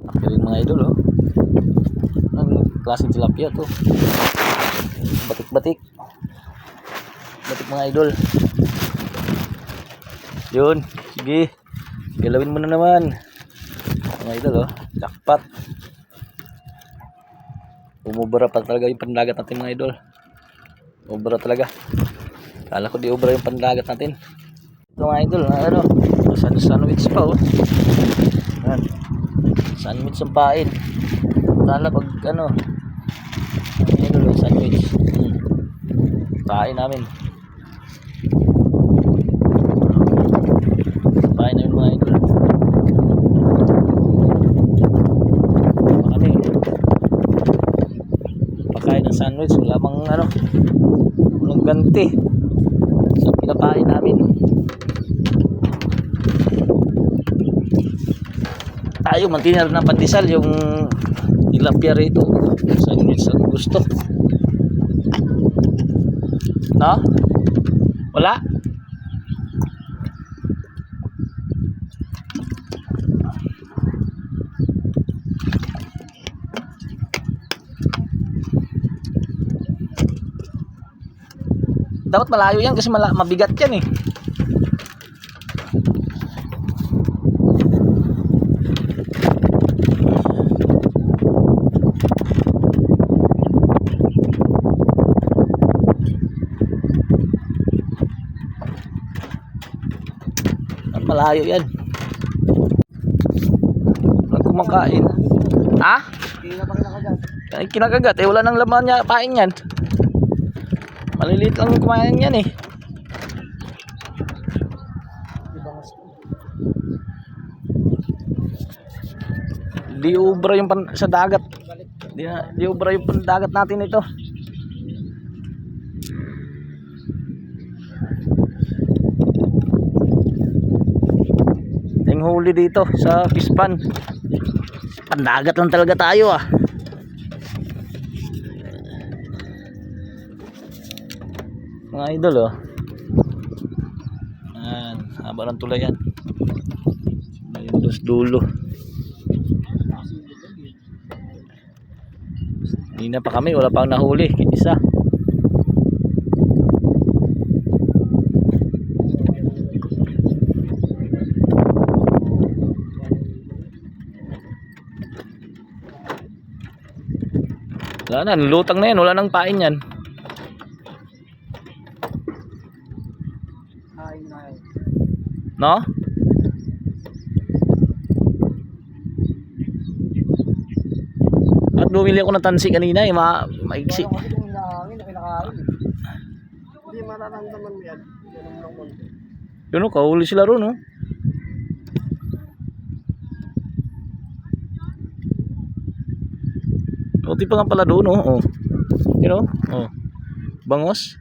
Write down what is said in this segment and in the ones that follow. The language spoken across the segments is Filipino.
Tilapia rin mga idol, oh. Ang klaseng tilapia to. Batik-batik. Batik mga idol. Yun, sige. Galawin mo na naman. Mga idol, oh. Jackpot. Umubra pa talaga yung pandagat natin mga idol. Ubra talaga. Kala ko di ubra yung pandagat natin. Ito mga idol, ano, sandwich pa, oh. Yan. Sandwich ang pain. Kala pag ano, idol, sandwich. Pain namin. Pain namin mga idol. Kami pagkain ng sandwich, wala mang ano, walang ganti sa pinapain namin. Tayo mantinal na pandesal yung tilapia rito. Sandwich ang gusto. No? Wala? Dapat malayo yan kasi mabigat yan eh. Malayo yan. Walang kumakain. Ha? Ay, kinakagat eh, wala nang laman niya, pain yan. Maliliit lang yung kumain yan eh. Di ubra yung sa dagat. Di ubra yung pandagat natin ito. Yung huli dito sa Pispan. Pandagat lang talaga tayo ah. Mga idol oh. Ayan, haba ng tulay yan. Ayun dulo. Hindi na pa kami, wala pang nahuli, isa. Wala na, lutang na yan, wala nang pain yan. No? At bumili ako ng tansi kanina, maiksi. Hindi mararamdaman mo yan. Yun o, kahuli sila ron o. Buti pa nga pala doon o. Yun o. Bangos.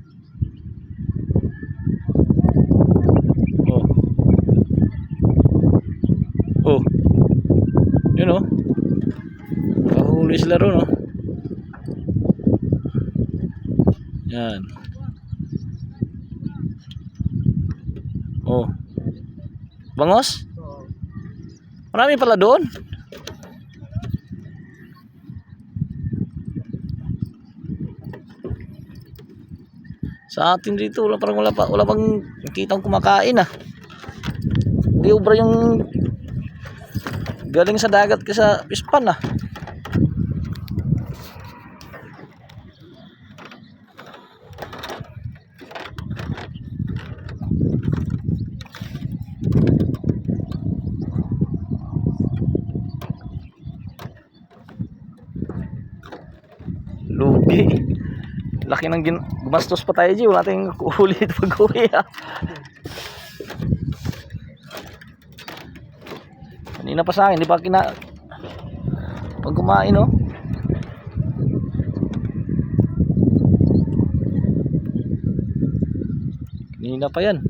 Yun o. Kahuli sila ron o. Yan. Bangos? Marami pala doon. Sa atin dito wala pang kitang kumakain ah. Di ubra yung galing sa dagat ka sa Pispan ah. Lugi. Laki ng gumastos pa tayo, G. Wala tayong huli ito pag-uwi ha. Kanina pa sa akin, di pa pag kumain oh. Kanina pa yan.